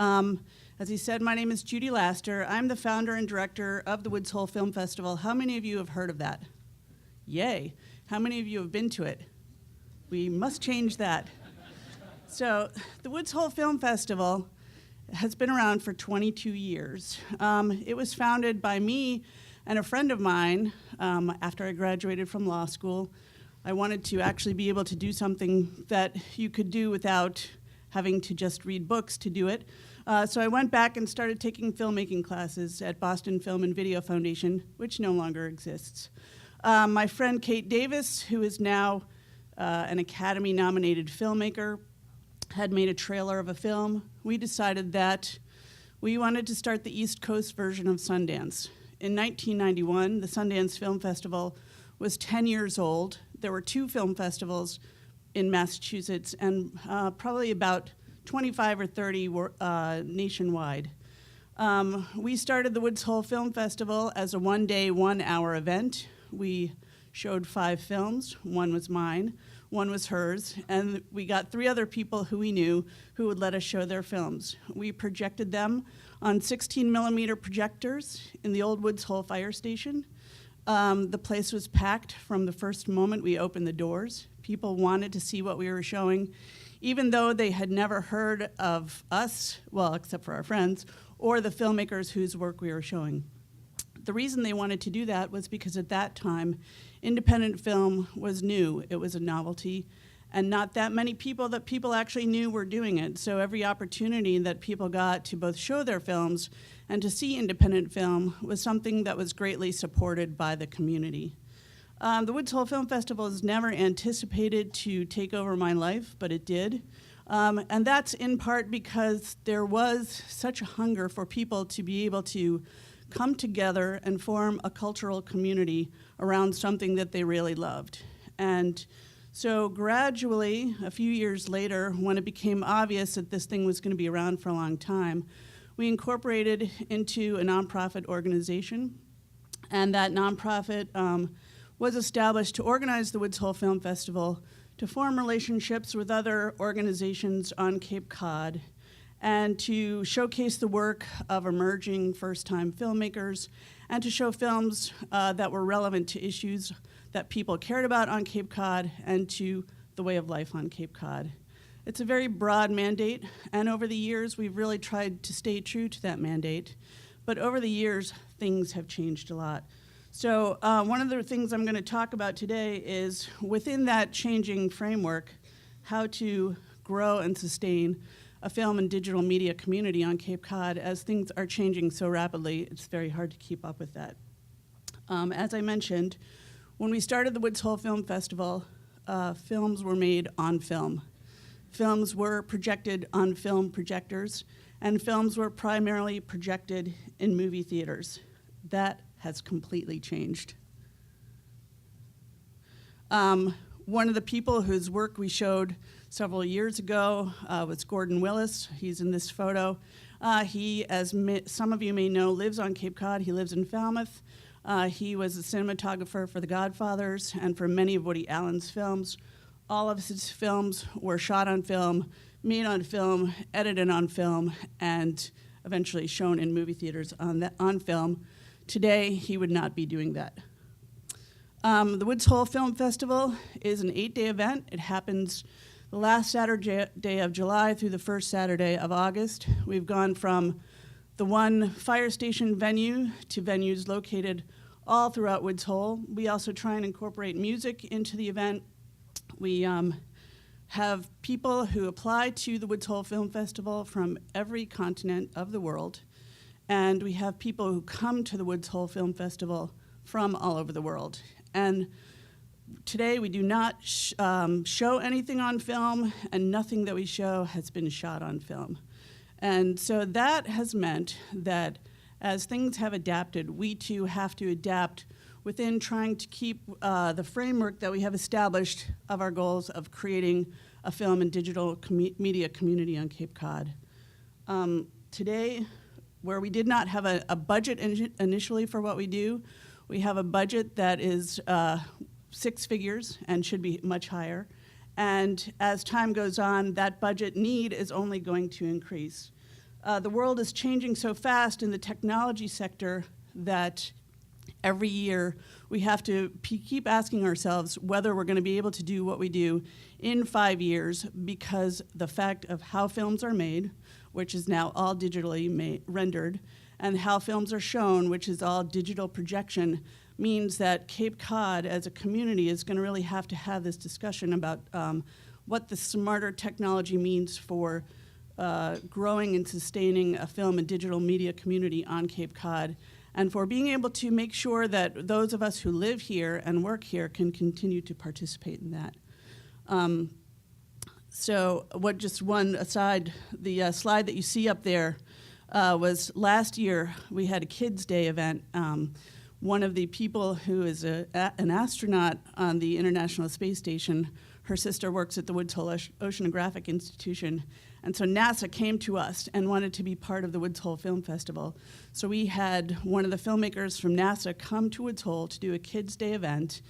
As he said, my name is Judy Laster. I'm the founder and director of the Woods Hole Film Festival. How many of you have heard of that? Yay. How many of you have been to it? We must change that. So the Woods Hole Film Festival has been around for 22 years. It was founded by me and a friend of mine after I graduated from law school. I wanted to actually be able to do something that you could do without having to just read books to do it. So I went back and started taking filmmaking classes at Boston Film and Video Foundation, which no longer exists. My friend Kate Davis, who is now an Academy-nominated filmmaker, had made a trailer of a film. We decided that we wanted to start the East Coast version of Sundance. In 1991, the Sundance Film Festival was 10 years old. There were 2 film festivals in Massachusetts and probably about 25 or 30 were nationwide. We started the Woods Hole Film Festival as a one-day, one-hour event. We showed 5 films. 1 was mine, 1 was hers, and we got 3 other people who we knew who would let us show their films. We projected them on 16-millimeter projectors in the old Woods Hole Fire Station. The place was packed from the first moment we opened the doors. People wanted to see what we were showing, even though they had never heard of us, well, except for our friends, or the filmmakers whose work we were showing. The reason they wanted to do that was because at that time, independent film was new. It was a novelty, and not that many people that people actually knew were doing it. So every opportunity that people got to both show their films and to see independent film was something that was greatly supported by the community. The Woods Hole Film Festival is never anticipated to take over my life, but it did. And that's in part because there was such a hunger for people to be able to come together and form a cultural community around something that they really loved. And so gradually, a few years later, when it became obvious that this thing was going to be around for a long time, we incorporated into a nonprofit organization. And that nonprofit was established to organize the Woods Hole Film Festival, to form relationships with other organizations on Cape Cod, and to showcase the work of emerging first-time filmmakers, and to show films that were relevant to issues that people cared about on Cape Cod and to the way of life on Cape Cod. It's a very broad mandate, and over the years, we've really tried to stay true to that mandate. But over the years, things have changed a lot. So one of the things I'm going to talk about today is, within that changing framework, how to grow and sustain a film and digital media community on Cape Cod. As things are changing so rapidly, it's very hard to keep up with that. As I mentioned, when we started the Woods Hole Film Festival, films were made on film. Films were projected on film projectors, and films were primarily projected in movie theaters. That has completely changed. One of the people whose work we showed several years ago was Gordon Willis. He's in this photo. He, as some of you may know, lives on Cape Cod. He lives in Falmouth. He was a cinematographer for The Godfathers and for many of Woody Allen's films. All of his films were shot on film, made on film, edited on film, and eventually shown in movie theaters on film. Today, he would not be doing that. The Woods Hole Film Festival is an 8-day event. It happens the last Saturday of July through the first Saturday of August. We've gone from the one fire station venue to venues located all throughout Woods Hole. We also try and incorporate music into the event. We have people who apply to the Woods Hole Film Festival from every continent of the world. And we have people who come to the Woods Hole Film Festival from all over the world. And today we do not show anything on film, and nothing that we show has been shot on film. And so that has meant that as things have adapted, we too have to adapt within trying to keep the framework that we have established of our goals of creating a film and digital media community on Cape Cod. Today, where we did not have a budget initially for what we do, we have a budget that is 6 figures and should be much higher. And as time goes on, that budget need is only going to increase. The world is changing so fast in the technology sector that every year we have to keep asking ourselves whether we're going to be able to do what we do in 5 years, because the fact of how films are made, which is now all digitally rendered, and how films are shown, which is all digital projection, means that Cape Cod as a community is going to really have to have this discussion about what the smarter technology means for growing and sustaining a film and digital media community on Cape Cod, and for being able to make sure that those of us who live here and work here can continue to participate in that. Just one aside, the slide that you see up there was last year we had a Kids Day event. One of the people who is an astronaut on the International Space Station, her sister works at the Woods Hole Oceanographic Institution, and so NASA came to us and wanted to be part of the Woods Hole Film Festival. So we had one of the filmmakers from NASA come to Woods Hole to do a Kids Day event,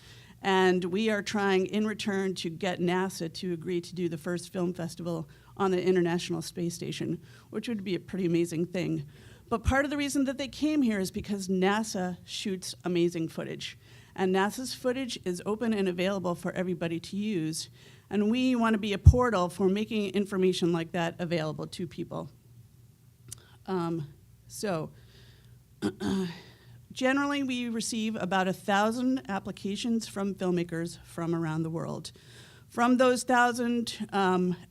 and we are trying in return to get NASA to agree to do the first film festival on the International Space Station, which would be a pretty amazing thing. But part of the reason that they came here is because NASA shoots amazing footage. And NASA's footage is open and available for everybody to use. And we want to be a portal for making information like that available to people. Generally, we receive about 1,000 applications from filmmakers from around the world. From those 1,000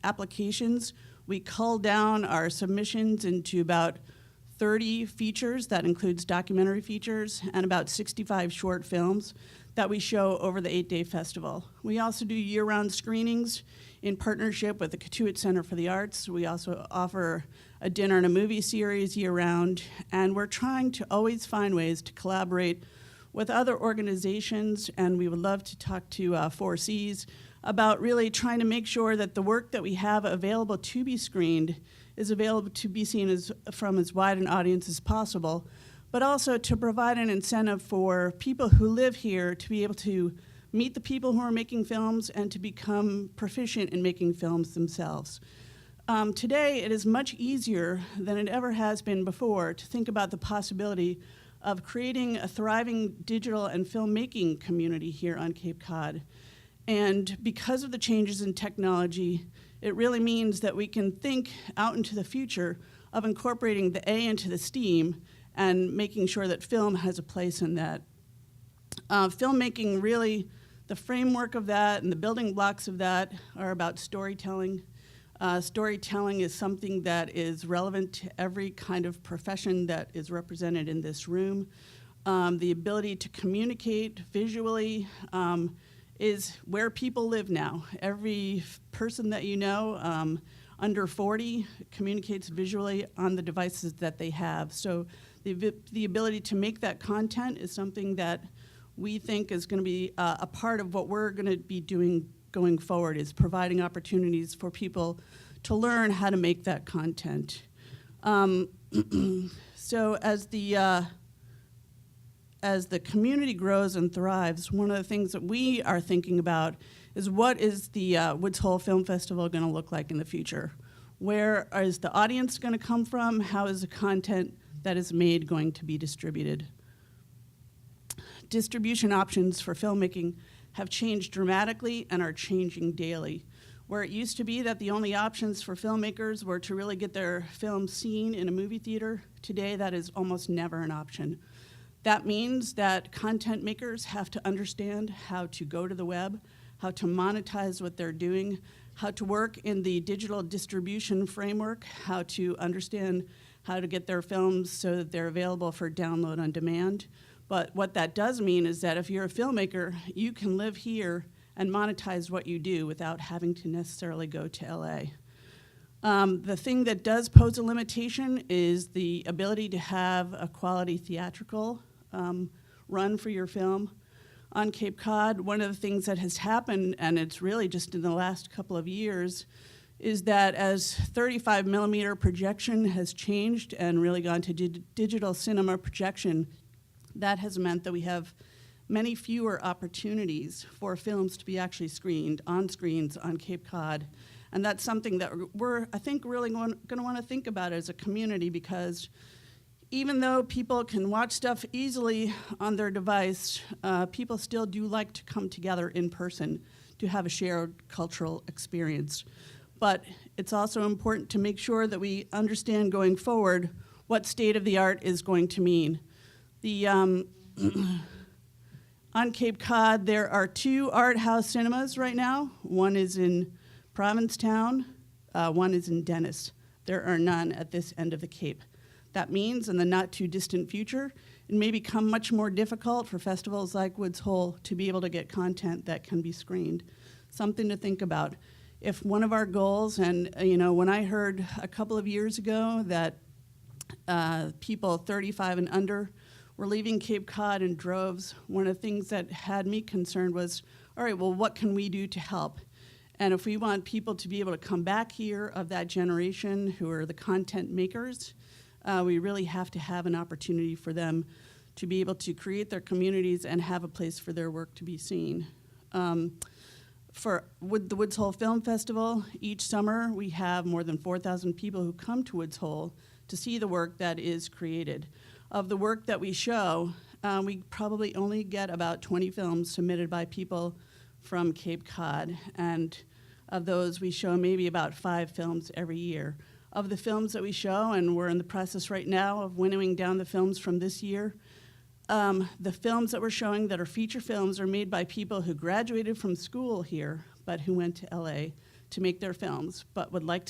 applications, we cull down our submissions into about 30 features. That includes documentary features and about 65 short films that we show over the 8-day festival. We also do year-round screenings in partnership with the Cotuit Center for the Arts. We also offer a dinner and a movie series year-round, and we're trying to always find ways to collaborate with other organizations, and we would love to talk to 4Cs about really trying to make sure that the work that we have available to be screened is available to be seen from as wide an audience as possible, but also to provide an incentive for people who live here to be able to meet the people who are making films and to become proficient in making films themselves. Today, it is much easier than it ever has been before to think about the possibility of creating a thriving digital and filmmaking community here on Cape Cod. And because of the changes in technology, it really means that we can think out into the future of incorporating the A into the STEAM and making sure that film has a place in that. Filmmaking, really, the framework of that and the building blocks of that are about storytelling. Storytelling is something that is relevant to every kind of profession that is represented in this room. The ability to communicate visually is where people live now. Every person that you know under 40 communicates visually on the devices that they have. So the ability to make that content is something that we think is going to be a part of what we're going to be doing going forward, is providing opportunities for people to learn how to make that content. So as the community grows and thrives, one of the things that we are thinking about is what is the Woods Hole Film Festival going to look like in the future? Where is the audience going to come from? How is the content that is made going to be distributed? Distribution options for filmmaking have changed dramatically and are changing daily. Where it used to be that the only options for filmmakers were to really get their film seen in a movie theater, today that is almost never an option. That means that content makers have to understand how to go to the web, how to monetize what they're doing, how to work in the digital distribution framework, how to understand how to get their films so that they're available for download on demand. But what that does mean is that if you're a filmmaker, you can live here and monetize what you do without having to necessarily go to LA. The thing that does pose a limitation is the ability to have a quality theatrical run for your film. On Cape Cod, one of the things that has happened, and it's really just in the last couple of years, is that as 35 millimeter projection has changed and really gone to digital cinema projection, that has meant that we have many fewer opportunities for films to be actually screened on screens on Cape Cod. And that's something that we're, I think, really going to want to think about as a community, because even though people can watch stuff easily on their device, people still do like to come together in person to have a shared cultural experience. But it's also important to make sure that we understand going forward what state of the art is going to mean. On Cape Cod, there are 2 art house cinemas right now. One is in Provincetown, one is in Dennis. There are none at this end of the Cape. That means in the not too distant future, it may become much more difficult for festivals like Woods Hole to be able to get content that can be screened. Something to think about. If one of our goals, and when I heard a couple of years ago that people 35 and under were leaving Cape Cod in droves, one of the things that had me concerned was, all right, well, what can we do to help? And if we want people to be able to come back here of that generation who are the content makers, we really have to have an opportunity for them to be able to create their communities and have a place for their work to be seen. For the Woods Hole Film Festival, each summer we have more than 4,000 people who come to Woods Hole to see the work that is created. Of the work that we show, we probably only get about 20 films submitted by people from Cape Cod, and of those we show maybe about 5 films every year. Of the films that we show, and we're in the process right now of winnowing down the films from this year, the films that we're showing that are feature films are made by people who graduated from school here, but who went to LA to make their films, but would like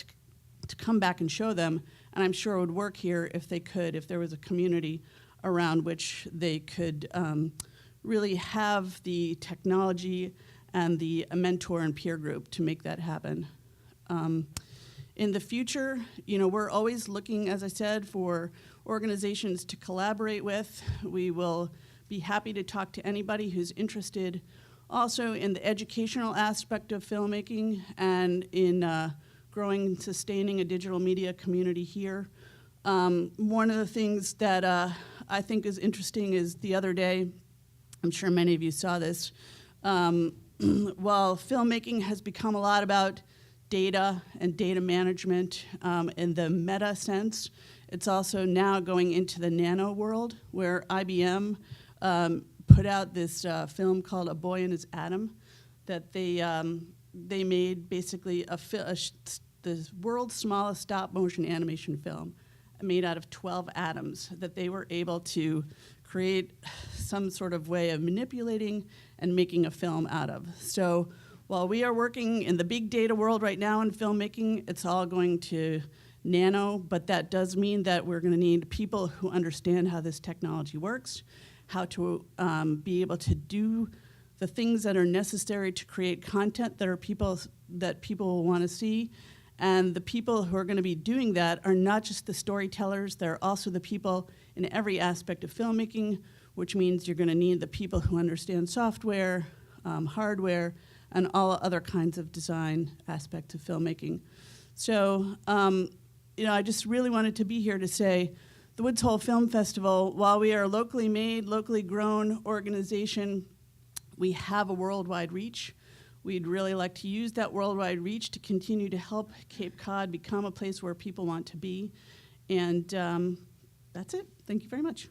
to come back and show them, and I'm sure it would work here if they could, if there was a community around which they could really have the technology and the mentor and peer group to make that happen. In the future, we're always looking, as I said, for organizations to collaborate with. We will be happy to talk to anybody who's interested also in the educational aspect of filmmaking and in growing and sustaining a digital media community here. One of the things that I think is interesting is the other day, I'm sure many of you saw this, while filmmaking has become a lot about data and data management in the meta sense, it's also now going into the nano world, where IBM put out this film called A Boy and His Atom that they made basically the world's smallest stop-motion animation film made out of 12 atoms that they were able to create some sort of way of manipulating and making a film out of. So while we are working in the big data world right now in filmmaking, it's all going to nano, but that does mean that we're going to need people who understand how this technology works, how to be able to do the things that are necessary to create content that people will want to see. And the people who are going to be doing that are not just the storytellers, they're also the people in every aspect of filmmaking, which means you're going to need the people who understand software, hardware, and all other kinds of design aspects of filmmaking. So, I just really wanted to be here to say the Woods Hole Film Festival, while we are a locally made, locally grown organization, we have a worldwide reach. We'd really like to use that worldwide reach to continue to help Cape Cod become a place where people want to be. And that's it. Thank you very much.